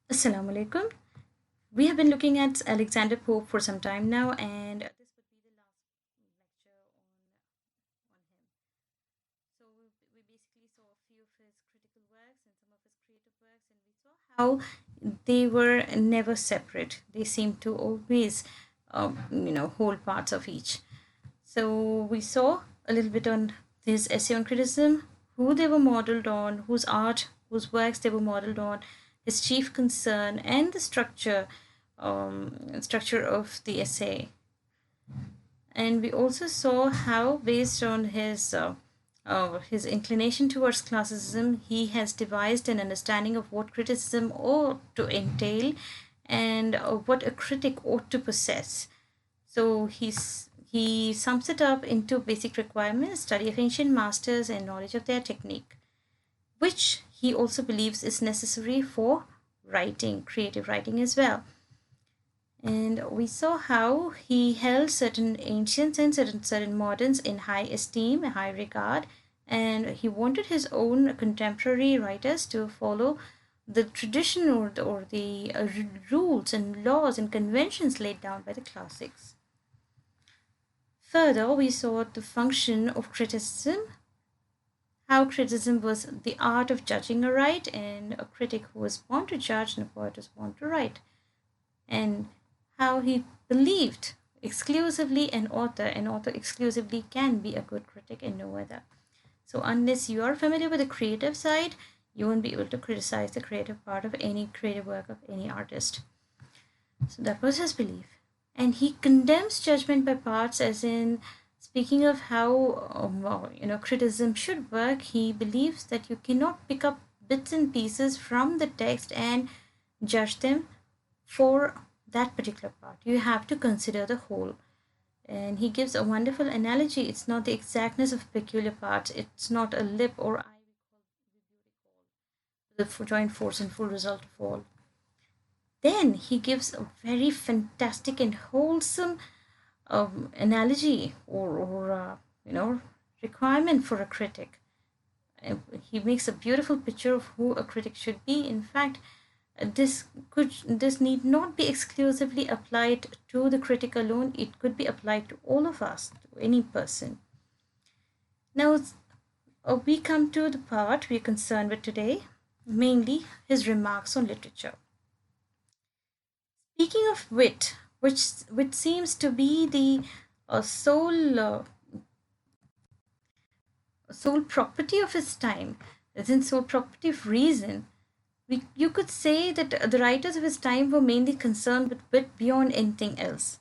Assalamu alaikum. We have been looking at Alexander Pope for some time now, and this would be the last lecture on him. So we basically saw a few of his critical works and some of his creative works, and we saw how they were never separate. They seemed to always, hold parts of each. So we saw a little bit on his essay on criticism, who they were modeled on, whose art, whose works they were modeled on, his chief concern, and the structure of the essay. And we also saw how, based on his inclination towards classicism, he has devised an understanding of what criticism ought to entail and what a critic ought to possess. So he sums it up into basic requirements: study of ancient masters and knowledge of their technique, which he also believes is necessary for writing, creative writing as well. And we saw how he held certain ancients and certain moderns in high esteem, high regard, and he wanted his own contemporary writers to follow the tradition or the rules and laws and conventions laid down by the classics. Further, we saw the function of criticism, how criticism was the art of judging a right, and a critic who was born to judge and a poet was born to write, and how he believed exclusively an author exclusively can be a good critic and no other. So, unless you are familiar with the creative side, you won't be able to criticize the creative part of any creative work of any artist. So, that was his belief. And he condemns judgment by parts, as in speaking of how criticism should work. He believes that you cannot pick up bits and pieces from the text and judge them for that particular part. You have to consider the whole. And he gives a wonderful analogy. It's not the exactness of peculiar parts, it's not a lip or eye we call the joint force and full result of all. Then he gives a very fantastic and wholesome analogy or requirement for a critic. He makes a beautiful picture of who a critic should be. In fact, this need not be exclusively applied to the critic alone. It could be applied to all of us, to any person. Now we come to the part we're concerned with today, mainly his remarks on literature. Speaking of wit, which seems to be the sole property of his time, as in sole property of reason, you could say that the writers of his time were mainly concerned with wit beyond anything else,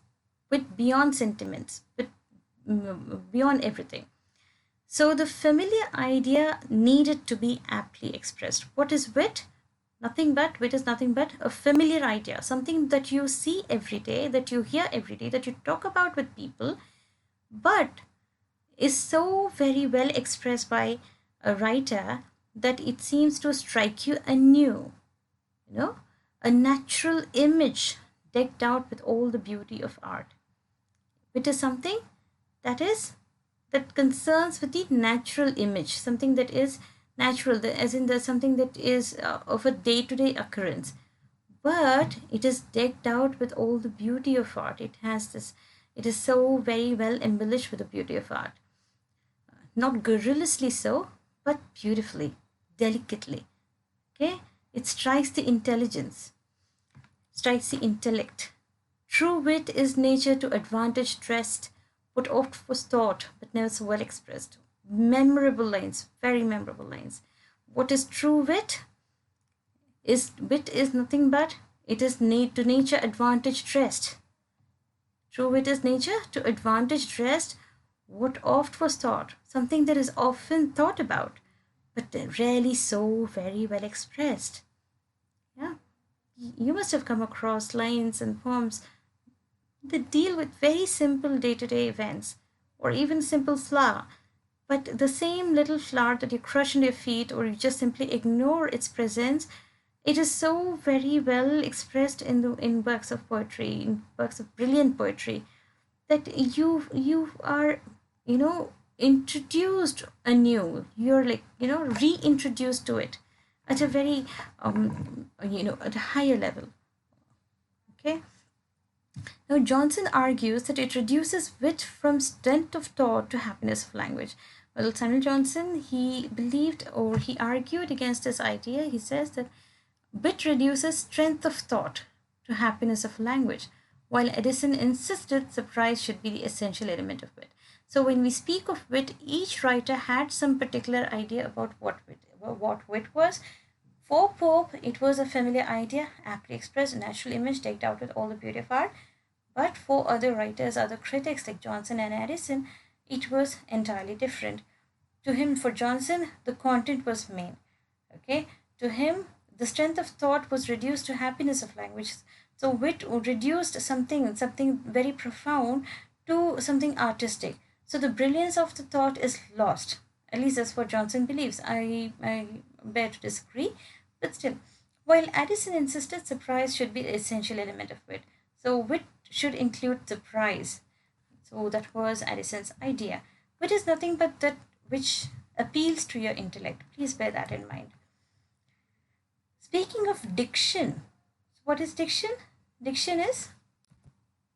wit beyond sentiments, wit beyond everything. So the familiar idea needed to be aptly expressed. What is wit? Wit is nothing but a familiar idea, something that you see every day, that you hear every day, that you talk about with people, but is so very well expressed by a writer that it seems to strike you anew. You know, a natural image decked out with all the beauty of art. It is something that is that concerns with the natural image, something that is natural, as in there's something that is of a day-to-day occurrence, but it is decked out with all the beauty of art. It is so very well embellished with the beauty of art, not garrulously so, but beautifully, delicately. Okay, it strikes the intelligence, strikes the intellect. True wit is nature to advantage dressed, what oft was thought, but never so well expressed. Memorable lines, very memorable lines. What is true wit? Wit is nothing but it is to nature advantage dressed. True wit is nature to advantage dressed, what oft was thought, something that is often thought about, but rarely so very well expressed. Yeah, you must have come across lines and poems that deal with very simple day to day events, or even simple flower, but the same little flower that you crush under your feet or you just simply ignore its presence, it is so very well expressed in works of poetry, in works of brilliant poetry, that you are you know introduced anew. You're like reintroduced to it at a very at a higher level. Okay. Now, Johnson argues that it reduces wit from strength of thought to happiness of language. Well, Samuel Johnson, he believed or he argued against this idea. He says that wit reduces strength of thought to happiness of language, while Edison insisted surprise should be the essential element of wit. So, when we speak of wit, each writer had some particular idea about what wit was. For Pope, it was a familiar idea, aptly expressed, a natural image decked out with all the beauty of art. But for other writers, other critics like Johnson and Addison, it was entirely different. To him, for Johnson, the content was main. Okay, to him, the strength of thought was reduced to happiness of language. So wit reduced something very profound to something artistic. So the brilliance of the thought is lost. At least that's what Johnson believes. I bear to disagree, but still. While Addison insisted surprise should be the essential element of wit. So wit should include surprise. So that was Addison's idea. Wit is nothing but that which appeals to your intellect. Please bear that in mind. Speaking of diction, what is diction? Diction is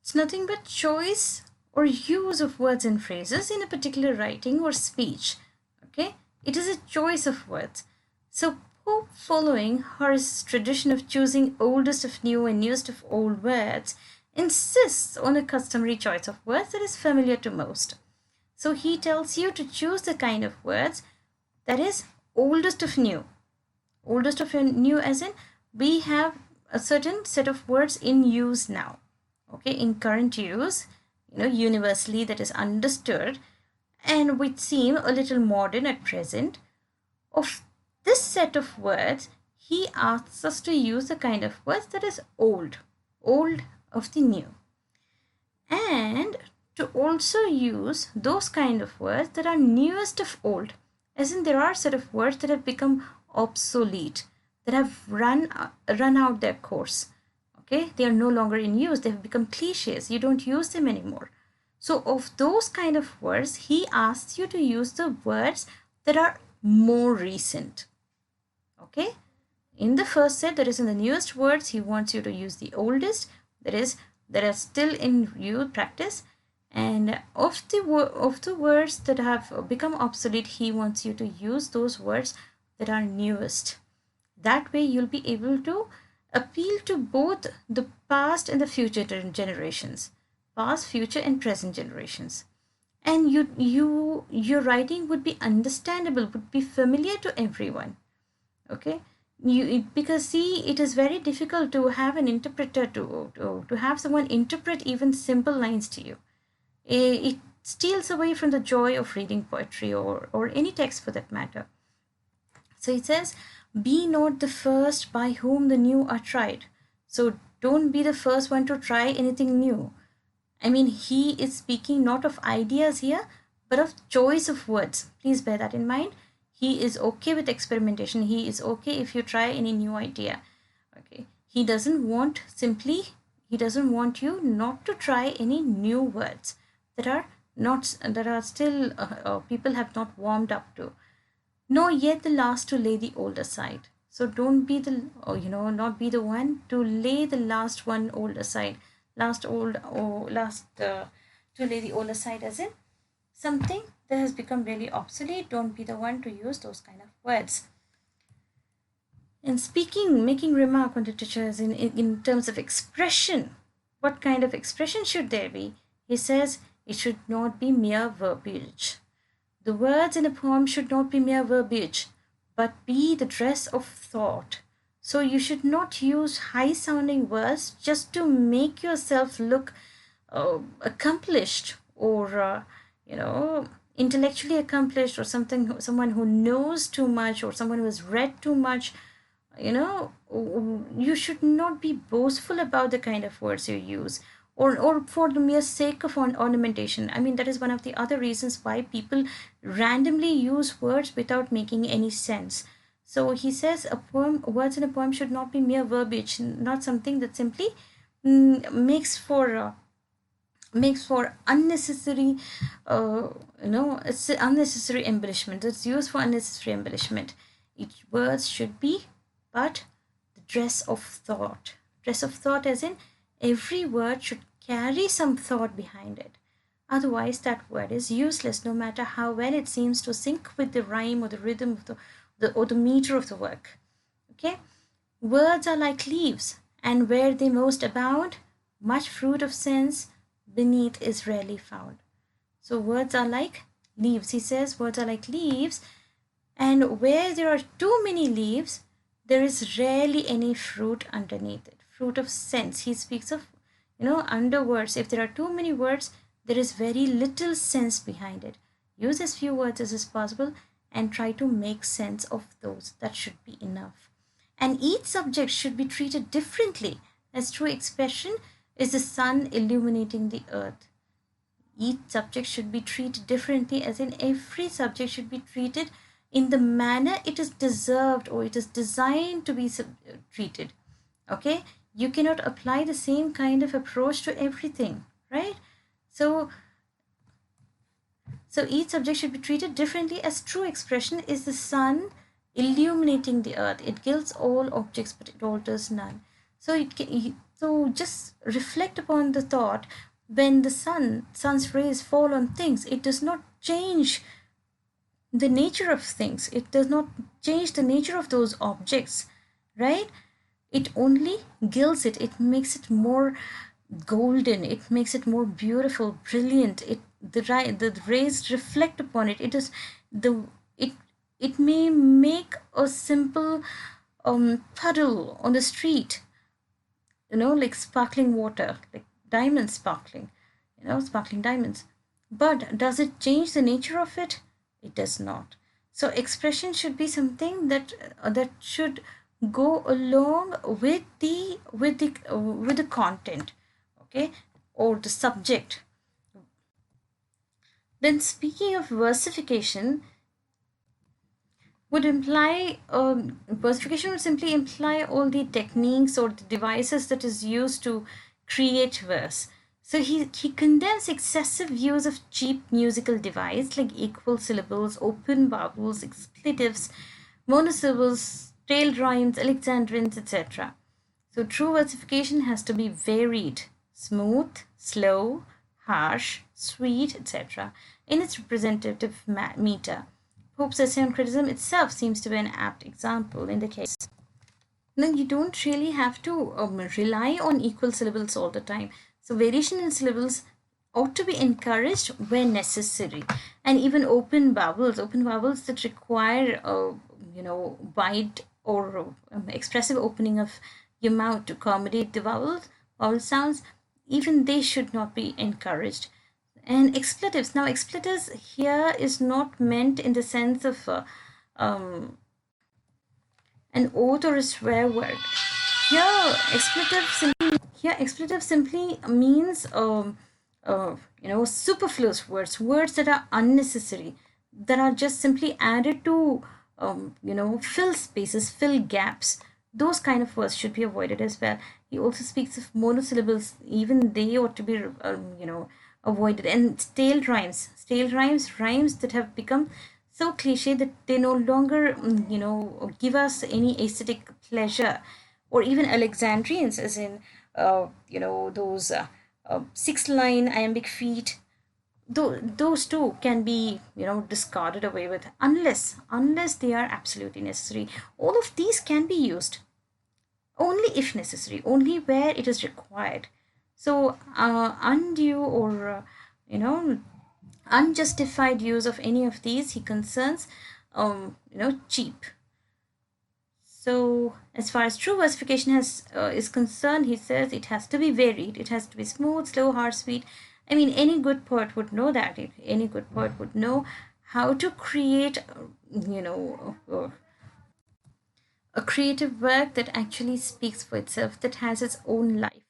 it's nothing but choice or use of words and phrases in a particular writing or speech. Okay, it is a choice of words. So Pope, following Horace's tradition of choosing oldest of new and newest of old words, insists on a customary choice of words that is familiar to most. So he tells you to choose the kind of words that is oldest of new. Oldest of new as in we have a certain set of words in use now. Okay, in current use, universally that is understood and which seem a little modern at present. Of this set of words, he asks us to use the kind of words that is old of the new, and to also use those kind of words that are newest of old, as in there are set of words that have become obsolete, that have run out their course. Okay, they are no longer in use, they have become cliches, you don't use them anymore. So of those kind of words, he asks you to use the words that are more recent. Okay, in the first set, that is in the newest words, he wants you to use the oldest, that are still in use practice, and of the words that have become obsolete, he wants you to use those words that are newest. That way you'll be able to appeal to both the past and the future generations, past, future and present generations, and your writing would be understandable, would be familiar to everyone. Okay, because see, it is very difficult to have an interpreter to have someone interpret even simple lines to you. It steals away from the joy of reading poetry or any text for that matter. So it says, be not the first by whom the new are tried. So don't be the first one to try anything new. I mean, he is speaking not of ideas here, but of choice of words. Please bear that in mind. He is okay with experimentation. He is okay if you try any new idea. Okay. He doesn't want you not to try any new words that are still people have not warmed up to. Nor yet the last to lay the old aside. So don't be not be the one to lay the last one old aside. To lay the old aside, as in something that has become really obsolete. Don't be the one to use those kind of words. And making remark on literature as in terms of expression, what kind of expression should there be? He says it should not be mere verbiage. The words in a poem should not be mere verbiage, but be the dress of thought. So you should not use high sounding words just to make yourself look accomplished or, intellectually accomplished, or someone who knows too much, or someone who has read too much. You should not be boastful about the kind of words you use, or for the mere sake of ornamentation. I mean, that is one of the other reasons why people randomly use words without making any sense. So he says words in a poem should not be mere verbiage, not something that simply makes for unnecessary, it's unnecessary embellishment. It's used for unnecessary embellishment. Each words should be but the dress of thought. Dress of thought as in every word should carry some thought behind it. Otherwise, that word is useless, no matter how well it seems to sync with the rhyme or the rhythm of or the meter of the work. Okay? Words are like leaves, and where they most abound, much fruit of sense beneath is rarely found. So words are like leaves. He says words are like leaves, and where there are too many leaves, there is rarely any fruit underneath it. Fruit of sense. He speaks of, under words. If there are too many words, there is very little sense behind it. Use as few words as is possible and try to make sense of those. That should be enough. And each subject should be treated differently, as true expression is the sun illuminating the earth. Each subject should be treated differently, as in every subject should be treated in the manner it is deserved or it is designed to be treated. Okay, you cannot apply the same kind of approach to everything, right? So each subject should be treated differently, as true expression is the sun illuminating the earth. It gilds all objects, but it alters none. So just reflect upon the thought. When the sun's rays fall on things, it does not change the nature of things. It does not change the nature of those objects, right? It only gilds it. It makes it more golden. It makes it more beautiful, brilliant. The rays reflect upon it. It is the it it may make a simple puddle on the street, like sparkling water, like diamonds sparkling, sparkling diamonds. But does it change the nature of it? It does not. So expression should be something that should go along with the content, okay, or the subject. Then speaking of versification, would imply versification would simply imply all the techniques or the devices that is used to create verse. So he condemns excessive use of cheap musical device like equal syllables, open vowels, expletives, monosyllables, tailed rhymes, alexandrines, etc. So true versification has to be varied, smooth, slow, harsh, sweet, etc. in its representative meter. Pope's essay on criticism itself seems to be an apt example in the case. Now, you don't really have to rely on equal syllables all the time. So, variation in syllables ought to be encouraged when necessary. And even open vowels that require, wide or expressive opening of your mouth to accommodate the vowel sounds, even they should not be encouraged. And expletives. Now, expletives here is not meant in the sense of um, an oath or a swear word. Here, expletive simply means superfluous words that are unnecessary, that are just simply added to fill spaces, fill gaps. Those kind of words should be avoided as well. He also speaks of monosyllables. Even they ought to be avoided. And rhymes that have become so cliche that they no longer give us any aesthetic pleasure. Or even alexandrians, as in those 6-line iambic feet. Those two can be discarded away with, unless they are absolutely necessary. All of these can be used only if necessary, only where it is required. So undue or unjustified use of any of these he concerns cheap. So as far as true versification is concerned, he says it has to be varied, it has to be smooth, slow, harsh, sweet. I mean, any good poet would know that. Any good poet would know how to create a creative work that actually speaks for itself, that has its own life,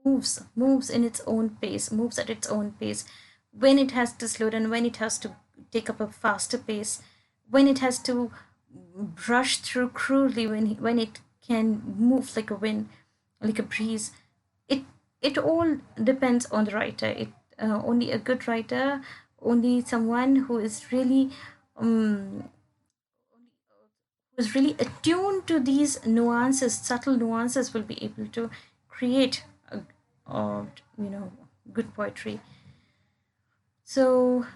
that moves in its own pace, moves at its own pace, when it has to slow down, when it has to take up a faster pace, when it has to brush through crudely, when it can move like a wind, like a breeze. It all depends on the writer. It Only a good writer, only someone who is really who's really attuned to these nuances, subtle nuances, will be able to create a good poetry. So,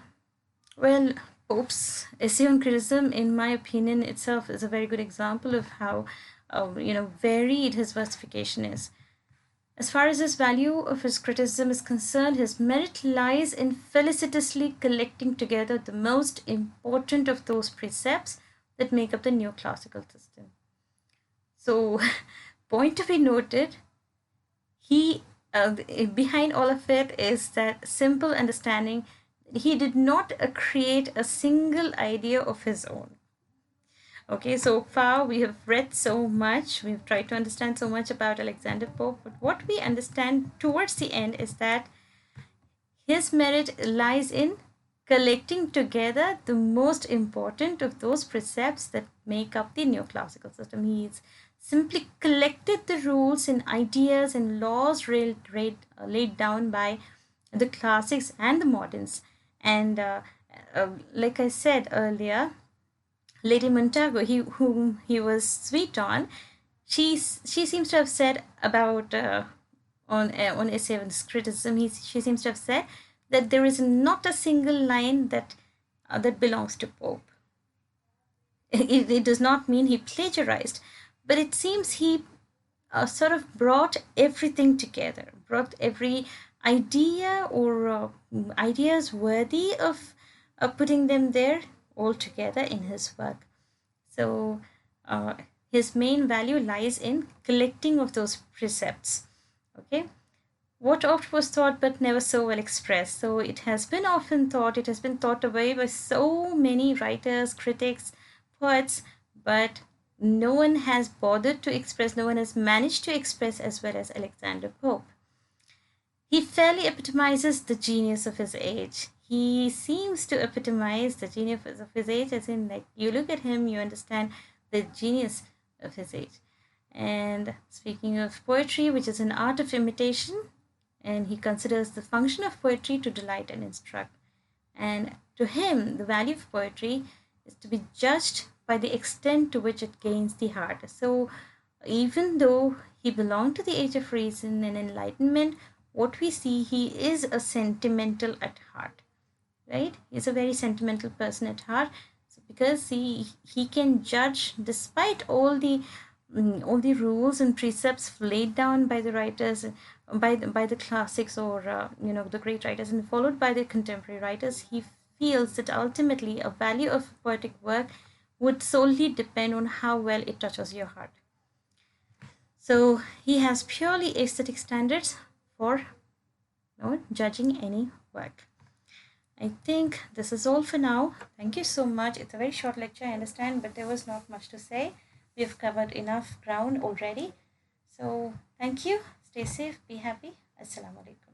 well, Pope's essay on criticism, in my opinion, itself is a very good example of how varied his versification is. As far as his value of his criticism is concerned, his merit lies in felicitously collecting together the most important of those precepts that make up the neoclassical system. So, point to be noted, he behind all of it is that simple understanding that he did not create a single idea of his own. Okay, so far we have read so much, we've tried to understand so much about Alexander Pope, but what we understand towards the end is that his merit lies in collecting together the most important of those precepts that make up the neoclassical system. He's simply collected the rules and ideas and laws laid down by the classics and the moderns. And like I said earlier, Lady Montagu, whom he was sweet on, she seems to have said about on essay on criticism. She seems to have said that there is not a single line that belongs to Pope. It does not mean he plagiarized, but it seems he sort of brought everything together, brought every idea or ideas worthy of putting them there all together in his work. So uh, his main value lies in collecting of those precepts. Okay, what oft was thought but never so well expressed. So it has been often thought, it has been thought away by so many writers, critics, poets, but no one has bothered to express, no one has managed to express as well as Alexander Pope. He fairly epitomizes the genius of his age. He seems to epitomize the genius of his age, as in, like, you look at him, you understand the genius of his age. And speaking of poetry, which is an art of imitation, and he considers the function of poetry to delight and instruct. And to him, the value of poetry is to be judged by the extent to which it gains the heart. So, even though he belonged to the age of reason and enlightenment, what we see, he is a sentimental at heart, right? He's a very sentimental person at heart. So because he can judge despite all the rules and precepts laid down by the writers, by the classics, or the great writers, and followed by the contemporary writers. He feels that ultimately a value of poetic work would solely depend on how well it touches your heart. So he has purely aesthetic standards for judging any work. I think this is all for now. Thank you so much. It's a very short lecture, I understand, but there was not much to say. We've covered enough ground already. So thank you. Stay safe. Be happy. Assalamu alaikum.